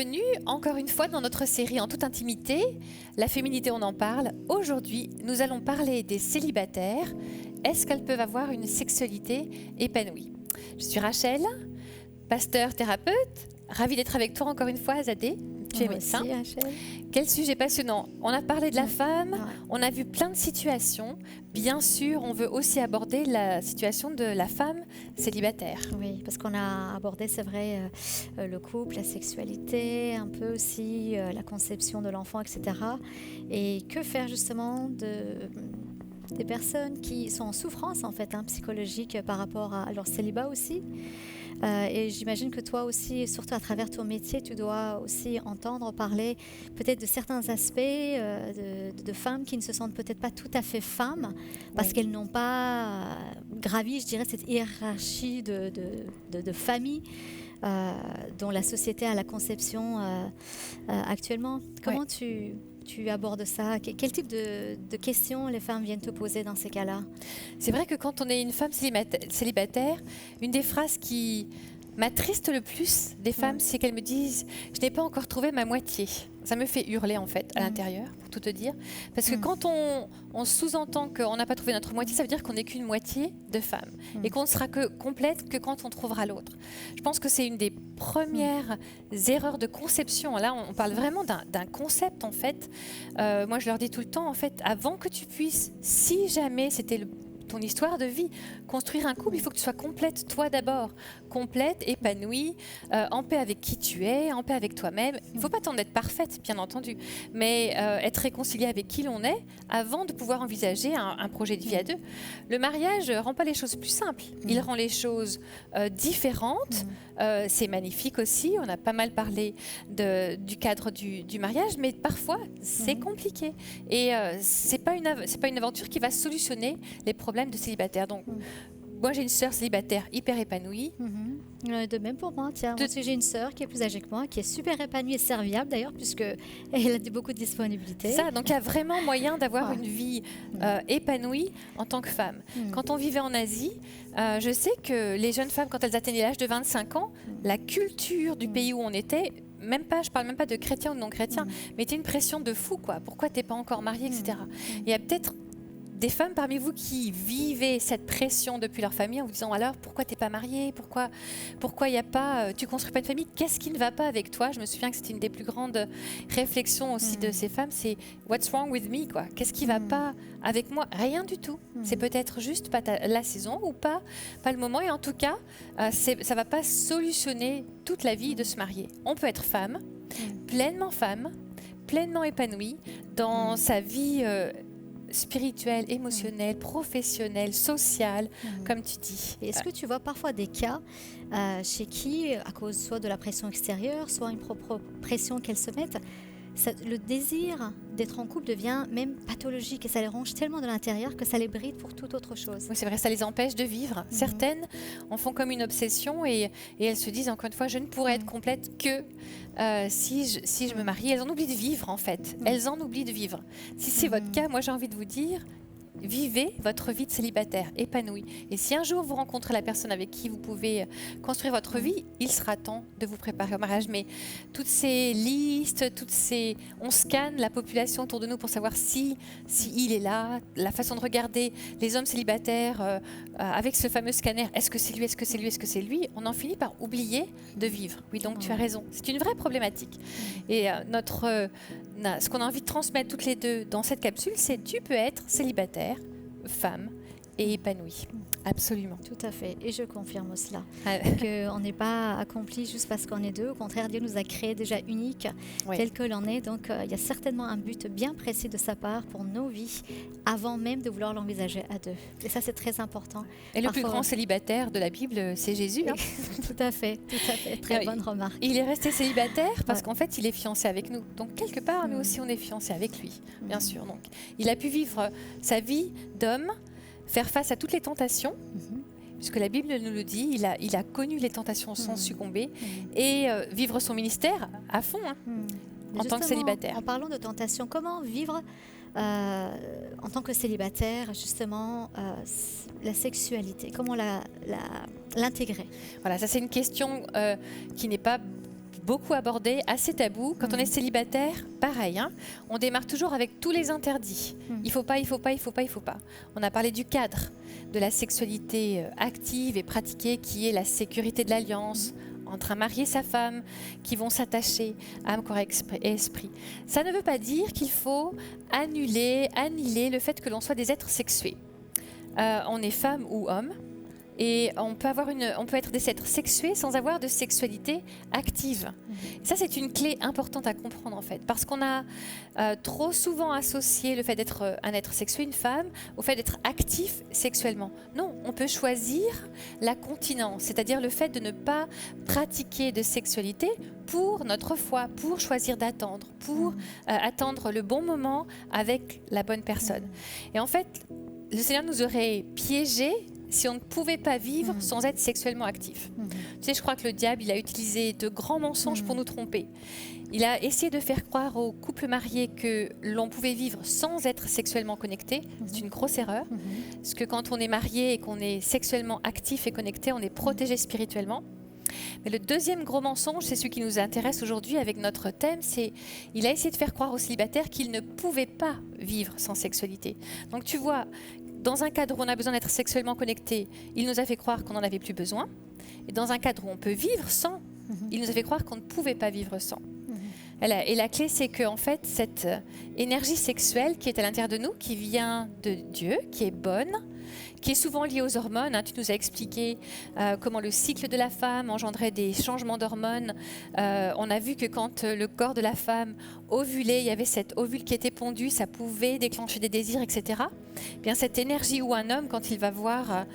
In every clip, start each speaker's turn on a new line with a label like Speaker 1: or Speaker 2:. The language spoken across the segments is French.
Speaker 1: bienvenue encore une fois dans notre série En toute intimité. La féminité, on en parle. Aujourd'hui, nous allons parler des célibataires. Est-ce qu'elles peuvent avoir une sexualité épanouie? Je suis Rachel, pasteur thérapeute. Ravie d'être avec toi encore une fois, Azadé. Tu es médecin.
Speaker 2: Merci, Rachel.
Speaker 1: Quel sujet passionnant. On a parlé de la femme, on a vu plein de situations. Bien sûr, on veut aussi aborder la situation de la femme célibataire.
Speaker 2: Oui, parce qu'on a abordé, c'est vrai, le couple, la sexualité, un peu aussi la conception de l'enfant, etc. Et que faire justement des personnes qui sont en souffrance en fait, psychologique par rapport à leur célibat aussi. Et j'imagine que toi aussi, surtout à travers ton métier, tu dois aussi entendre parler peut-être de certains aspects de femmes qui ne se sentent peut-être pas tout à fait femmes parce qu'elles n'ont pas gravi, je dirais, cette hiérarchie de famille dont la société a la conception actuellement. Comment tu abordes ça? Quel type de questions les femmes viennent te poser dans ces cas-là?
Speaker 1: C'est vrai que quand on est une femme célibataire, une des phrases qui m'attriste le plus des femmes, c'est qu'elles me disent « je n'ai pas encore trouvé ma moitié ». Ça me fait hurler en fait à l'intérieur, pour tout te dire. Parce que quand on sous-entend qu'on n'a pas trouvé notre moitié, ça veut dire qu'on n'est qu'une moitié de femme et qu'on ne sera que complète que quand on trouvera l'autre. Je pense que c'est une des premières erreurs de conception. Là, on parle vraiment d'un concept en fait. Moi, je leur dis tout le temps en fait, avant que tu puisses, si jamais c'était ton histoire de vie, construire un couple, il faut que tu sois complète toi d'abord, complète, épanouie, en paix avec qui tu es, en paix avec toi-même. Il ne faut pas attendre d'être parfaite, bien entendu, mais être réconciliée avec qui l'on est avant de pouvoir envisager un projet de vie à deux. Le mariage ne rend pas les choses plus simples, il rend les choses différentes. C'est magnifique aussi, on a pas mal parlé du cadre du mariage, mais parfois c'est compliqué et c'est pas une aventure qui va solutionner les problèmes de célibataire. Donc, moi, j'ai une sœur célibataire hyper épanouie.
Speaker 2: De même pour moi, tiens. Moi aussi, j'ai une sœur qui est plus âgée que moi, qui est super épanouie et serviable d'ailleurs, puisqu'elle a beaucoup de disponibilité.
Speaker 1: Ça, donc il y a vraiment moyen d'avoir une vie épanouie en tant que femme. Quand on vivait en Asie, je sais que les jeunes femmes, quand elles atteignaient l'âge de 25 ans, la culture du pays où on était, je parle même pas de chrétiens ou de non-chrétiens, mettait une pression de fou, quoi. Pourquoi t'es pas encore mariée, etc. Il y a peut-être des femmes parmi vous qui vivaient cette pression depuis leur famille en vous disant alors pourquoi t'es pas mariée, pourquoi il y a pas, tu construis pas une famille, qu'est-ce qui ne va pas avec toi? Je me souviens que c'était une des plus grandes réflexions aussi de ces femmes, c'est what's wrong with me, quoi, qu'est-ce qui va pas avec moi? Rien du tout. C'est peut-être juste pas la saison ou pas le moment, et en tout cas ça va pas solutionner toute la vie de se marier. On peut être femme, pleinement épanouie dans sa vie spirituelle, émotionnelle, professionnelle, sociale, comme tu dis.
Speaker 2: Est-ce que tu vois parfois des cas chez qui, à cause soit de la pression extérieure, soit une propre pression qu'elles se mettent, le désir d'être en couple devient même pathologique et ça les ronge tellement de l'intérieur que ça les bride pour toute autre chose.
Speaker 1: Oui, c'est vrai, ça les empêche de vivre. Certaines en font comme une obsession et elles se disent encore une fois, je ne pourrais être complète que si je me marie. Elles en oublient de vivre en fait. Elles en oublient de vivre. Si c'est votre cas, moi j'ai envie de vous dire, vivez votre vie de célibataire épanouie. Et si un jour vous rencontrez la personne avec qui vous pouvez construire votre vie, il sera temps de vous préparer au mariage. Mais toutes ces listes, on scanne la population autour de nous pour savoir si il est là, la façon de regarder les hommes célibataires avec ce fameux scanner. Est-ce que c'est lui? Est-ce que c'est lui? Est-ce que c'est lui? On en finit par oublier de vivre. Oui, donc tu as raison. C'est une vraie problématique. Et ce qu'on a envie de transmettre toutes les deux dans cette capsule, c'est tu peux être célibataire, femme et épanouie. Absolument.
Speaker 2: Tout à fait. Et je confirme cela. Qu'on n'est pas accompli juste parce qu'on est deux. Au contraire, Dieu nous a créés déjà uniques, tels que l'on est. Donc, il y a certainement un but bien précis de sa part pour nos vies, avant même de vouloir l'envisager à deux. Et ça, c'est très important.
Speaker 1: Et le plus grand célibataire de la Bible, c'est Jésus.
Speaker 2: Tout à fait. Très bonne remarque.
Speaker 1: Il est resté célibataire parce qu'en fait, il est fiancé avec nous. Donc, quelque part, nous aussi, on est fiancés avec lui, bien sûr. Donc, il a pu vivre sa vie d'homme, faire face à toutes les tentations, puisque la Bible nous le dit, il a connu les tentations sans succomber, et vivre son ministère à fond, en tant que célibataire.
Speaker 2: En parlant de tentation, comment vivre en tant que célibataire, justement, la sexualité? Comment l'intégrer?
Speaker 1: Voilà, ça c'est une question qui n'est pas beaucoup abordé, assez tabou. Quand on est célibataire, pareil, hein, on démarre toujours avec tous les interdits. Il faut pas, il faut pas, il faut pas, il faut pas. On a parlé du cadre, de la sexualité active et pratiquée qui est la sécurité de l'alliance entre un mari et sa femme qui vont s'attacher âme, corps et esprit. Ça ne veut pas dire qu'il faut annihiler le fait que l'on soit des êtres sexués. On est femme ou homme. Et on peut être des êtres sexués sans avoir de sexualité active. Ça, c'est une clé importante à comprendre en fait, parce qu'on a trop souvent associé le fait d'être un être sexué, une femme, au fait d'être actif sexuellement. Non, on peut choisir la continence, c'est-à-dire le fait de ne pas pratiquer de sexualité pour notre foi, pour choisir d'attendre, pour attendre le bon moment avec la bonne personne. Et en fait, le Seigneur nous aurait piégés si on ne pouvait pas vivre sans être sexuellement actif. Tu sais, je crois que le diable, il a utilisé de grands mensonges pour nous tromper. Il a essayé de faire croire aux couples mariés que l'on pouvait vivre sans être sexuellement connecté. C'est une grosse erreur. Parce que quand on est marié et qu'on est sexuellement actif et connecté, on est protégé spirituellement. Mais le deuxième gros mensonge, c'est celui qui nous intéresse aujourd'hui avec notre thème, c'est il a essayé de faire croire aux célibataires qu'ils ne pouvaient pas vivre sans sexualité. Donc tu vois, dans un cadre où on a besoin d'être sexuellement connecté, il nous a fait croire qu'on n'en avait plus besoin. Et dans un cadre où on peut vivre sans, il nous a fait croire qu'on ne pouvait pas vivre sans. Et la clé, c'est que en fait, cette énergie sexuelle qui est à l'intérieur de nous, qui vient de Dieu, qui est bonne, qui est souvent liée aux hormones. Tu nous as expliqué comment le cycle de la femme engendrait des changements d'hormones. On a vu que quand le corps de la femme ovulait, il y avait cet ovule qui était pondu, ça pouvait déclencher des désirs, etc. Bien, cette énergie où un homme, quand il va voir,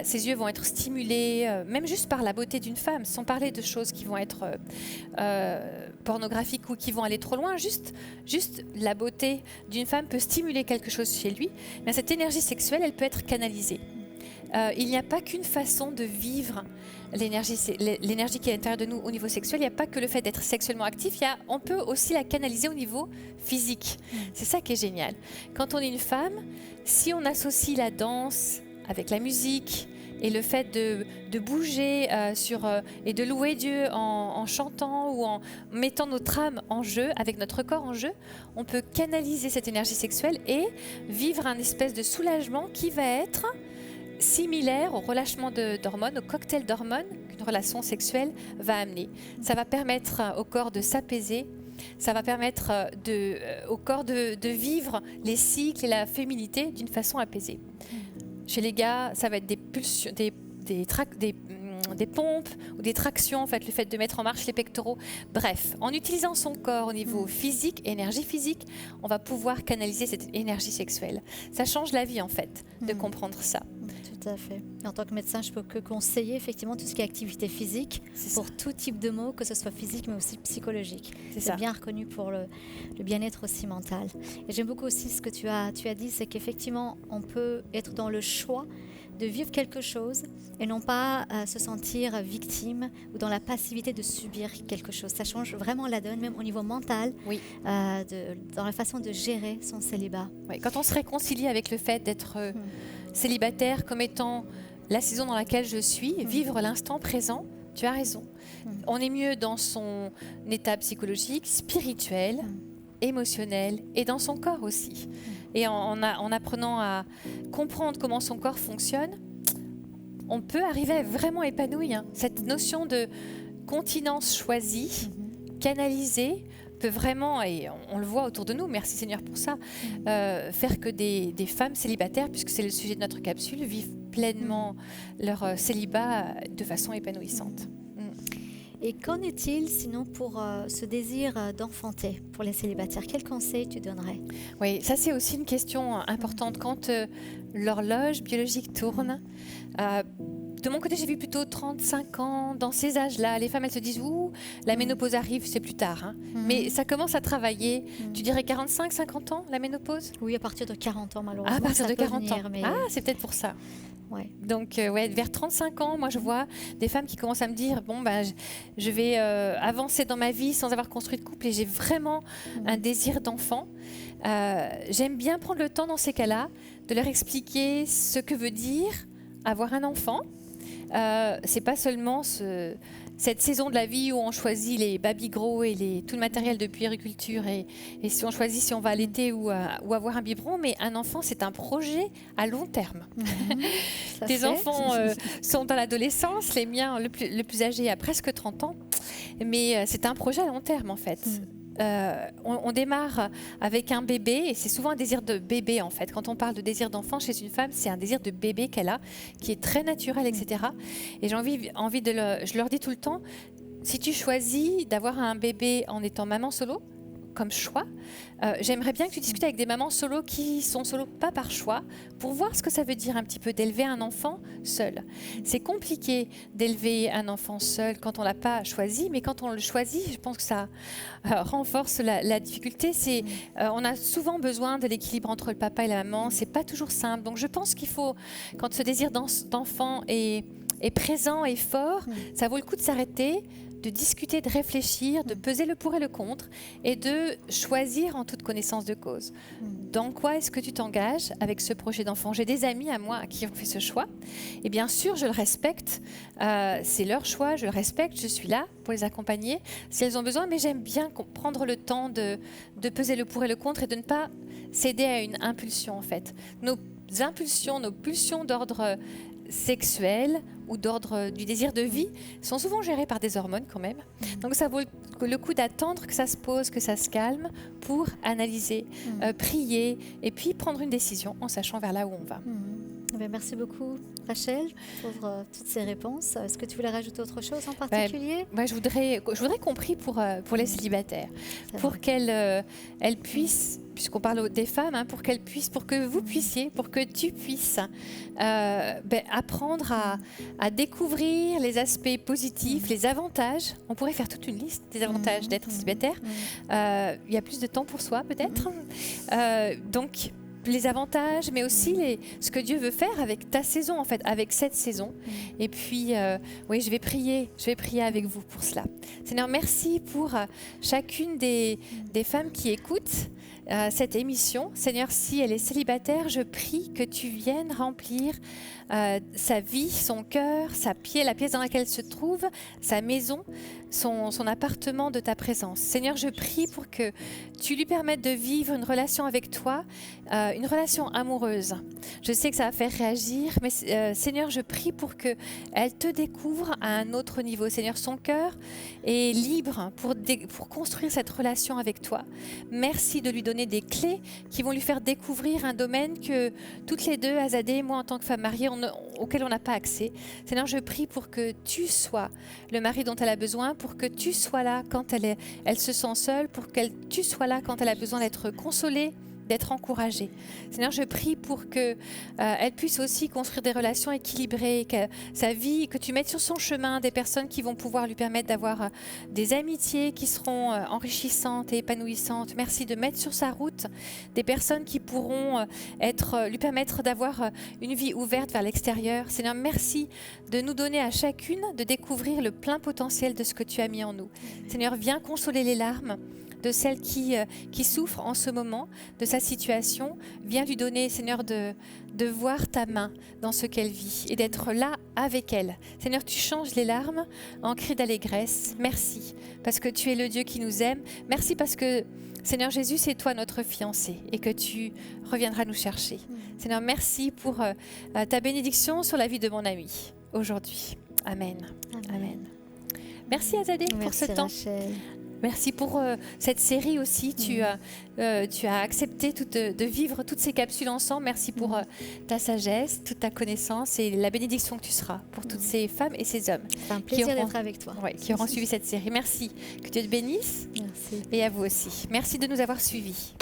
Speaker 1: ses yeux vont être stimulés, même juste par la beauté d'une femme, sans parler de choses qui vont être pornographiques ou qui vont aller trop loin, juste la beauté d'une femme peut stimuler quelque chose chez lui. Bien, cette énergie sexuelle, elle peut être canalisée. Il n'y a pas qu'une façon de vivre l'énergie qui est à l'intérieur de nous au niveau sexuel. Il n'y a pas que le fait d'être sexuellement actif, on peut aussi la canaliser au niveau physique. C'est ça qui est génial. Quand on est une femme, si on associe la danse avec la musique et le fait de bouger et de louer Dieu en chantant ou en mettant notre âme en jeu, avec notre corps en jeu, on peut canaliser cette énergie sexuelle et vivre un espèce de soulagement qui va être similaire au relâchement d'hormones, au cocktail d'hormones qu'une relation sexuelle va amener. Ça va permettre au corps de s'apaiser, ça va permettre au corps de vivre les cycles et la féminité d'une façon apaisée. Chez les gars, ça va être des pulsions, des pompes ou des tractions, en fait, le fait de mettre en marche les pectoraux. Bref, en utilisant son corps au niveau physique, énergie physique, on va pouvoir canaliser cette énergie sexuelle. Ça change la vie, en fait, de comprendre ça.
Speaker 2: Tout à fait. En tant que médecin, je peux que conseiller effectivement tout ce qui est activité physique pour tout type de maux, que ce soit physique mais aussi psychologique. C'est bien reconnu pour le bien-être aussi mental. Et j'aime beaucoup aussi ce que tu as dit, c'est qu'effectivement, on peut être dans le choix de vivre quelque chose et non pas se sentir victime ou dans la passivité de subir quelque chose. Ça change vraiment la donne, même au niveau mental, dans la façon de gérer son célibat.
Speaker 1: Oui, quand on se réconcilie avec le fait d'être célibataire comme étant la saison dans laquelle je suis, vivre l'instant présent, tu as raison. On est mieux dans son état psychologique, spirituel, émotionnel et dans son corps aussi. Et en apprenant à comprendre comment son corps fonctionne, on peut arriver à vraiment épanouir. Cette notion de continence choisie, canalisée, peut vraiment, et on le voit autour de nous, merci Seigneur pour ça, faire que des femmes célibataires, puisque c'est le sujet de notre capsule, vivent pleinement leur célibat de façon épanouissante.
Speaker 2: Et qu'en est-il sinon pour ce désir d'enfanter pour les célibataires? Quels conseils tu donnerais?
Speaker 1: Oui, ça c'est aussi une question importante. Quand l'horloge biologique tourne, de mon côté, j'ai vu plutôt 35 ans, dans ces âges-là. Les femmes, elles se disent « Ouh, la ménopause arrive, c'est plus tard. Hein. » Mais ça commence à travailler. Tu dirais 45, 50 ans, la ménopause?
Speaker 2: Oui, à partir de 40 ans, malheureusement.
Speaker 1: À partir de 40
Speaker 2: venir,
Speaker 1: ans.
Speaker 2: Mais...
Speaker 1: Ah, c'est peut-être pour ça.
Speaker 2: Ouais.
Speaker 1: Donc, vers 35 ans, moi, je vois des femmes qui commencent à me dire « Bon, je vais avancer dans ma vie sans avoir construit de couple et j'ai vraiment un désir d'enfant. » J'aime bien prendre le temps dans ces cas-là de leur expliquer ce que veut dire avoir un enfant. C'est pas seulement cette saison de la vie où on choisit les baby grow et tout le matériel de puériculture et si on choisit si on va allaiter ou avoir un biberon, mais un enfant, c'est un projet à long terme. Tes enfants sont dans l'adolescence, les miens, le plus âgé a presque 30 ans, mais c'est un projet à long terme en fait. On démarre avec un bébé et c'est souvent un désir de bébé en fait. Quand on parle de désir d'enfant chez une femme, c'est un désir de bébé qu'elle a, qui est très naturel, etc. Et j'ai envie je leur dis tout le temps, si tu choisis d'avoir un bébé en étant maman solo, comme choix, j'aimerais bien que tu discutes avec des mamans solo qui sont solo pas par choix, pour voir ce que ça veut dire un petit peu d'élever un enfant seul. C'est compliqué d'élever un enfant seul quand on l'a pas choisi, mais quand on le choisit, je pense que ça renforce la difficulté. On a souvent besoin de l'équilibre entre le papa et la maman, c'est pas toujours simple. Donc je pense qu'il faut, quand ce désir d'enfant est présent et fort, ça vaut le coup de s'arrêter, de discuter, de réfléchir, de peser le pour et le contre et de choisir en toute connaissance de cause. Dans quoi est-ce que tu t'engages avec ce projet d'enfant? J'ai des amis à moi qui ont fait ce choix et bien sûr je le respecte, c'est leur choix, je le respecte, je suis là pour les accompagner si elles ont besoin, mais j'aime bien prendre le temps de peser le pour et le contre et de ne pas céder à une impulsion en fait. Nos impulsions, nos pulsions d'ordre sexuel ou d'ordre du désir de vie sont souvent gérés par des hormones quand même. Donc ça vaut le coup d'attendre que ça se pose, que ça se calme pour analyser, prier et puis prendre une décision en sachant vers là où on va.
Speaker 2: Merci beaucoup Rachel pour toutes ces réponses. Est-ce que tu voulais rajouter autre chose en particulier?
Speaker 1: Je voudrais qu'on prie pour les célibataires, pour qu'elles puissent, puisqu'on parle des femmes, pour qu'elles puissent, pour que vous puissiez, pour que tu puisses apprendre à découvrir les aspects positifs, les avantages. On pourrait faire toute une liste des avantages d'être célibataire. Il y a plus de temps pour soi peut-être. Donc les avantages, mais aussi ce que Dieu veut faire avec ta saison, en fait, avec cette saison. Et puis, oui, je vais prier avec vous pour cela. Seigneur, merci pour chacune des femmes qui écoutent cette émission. Seigneur, si elle est célibataire, je prie que tu viennes remplir sa vie, son cœur, la pièce dans laquelle elle se trouve, sa maison, son appartement de ta présence. Seigneur, je prie pour que tu lui permettes de vivre une relation avec toi, une relation amoureuse. Je sais que ça va faire réagir, mais Seigneur, je prie pour qu'elle te découvre à un autre niveau. Seigneur, son cœur est libre pour construire cette relation avec toi. Merci de lui donner des clés qui vont lui faire découvrir un domaine que toutes les deux, Azadé et moi en tant que femme mariée, auquel on n'a pas accès. Seigneur, je prie pour que tu sois le mari dont elle a besoin, pour que tu sois là quand elle se sent seule, pour que tu sois là quand elle a besoin d'être consolée, d'être encouragée. Seigneur, je prie pour qu'elle puisse aussi construire des relations équilibrées, que sa vie, que tu mettes sur son chemin des personnes qui vont pouvoir lui permettre d'avoir des amitiés qui seront enrichissantes et épanouissantes. Merci de mettre sur sa route des personnes qui pourront lui permettre d'avoir une vie ouverte vers l'extérieur. Seigneur, merci de nous donner à chacune de découvrir le plein potentiel de ce que tu as mis en nous. Seigneur, viens consoler les larmes de celle qui souffre en ce moment de sa situation. Viens lui donner, Seigneur, de voir ta main dans ce qu'elle vit et d'être là avec elle. Seigneur, tu changes les larmes en cris d'allégresse. Merci parce que tu es le Dieu qui nous aime. Merci parce que, Seigneur Jésus, c'est toi notre fiancé et que tu reviendras nous chercher. Seigneur, merci pour ta bénédiction sur la vie de mon ami aujourd'hui. Amen. Amen. Merci Azadé pour ce temps.
Speaker 2: Rachel.
Speaker 1: Merci pour cette série aussi. Tu as accepté de vivre toutes ces capsules ensemble. Merci pour ta sagesse, toute ta connaissance et la bénédiction que tu seras pour toutes ces femmes et ces hommes.
Speaker 2: C'est un plaisir d'être avec toi.
Speaker 1: Qui auront suivi cette série. Merci. Que Dieu te bénisse.
Speaker 2: Merci.
Speaker 1: Et à vous aussi. Merci de nous avoir suivis.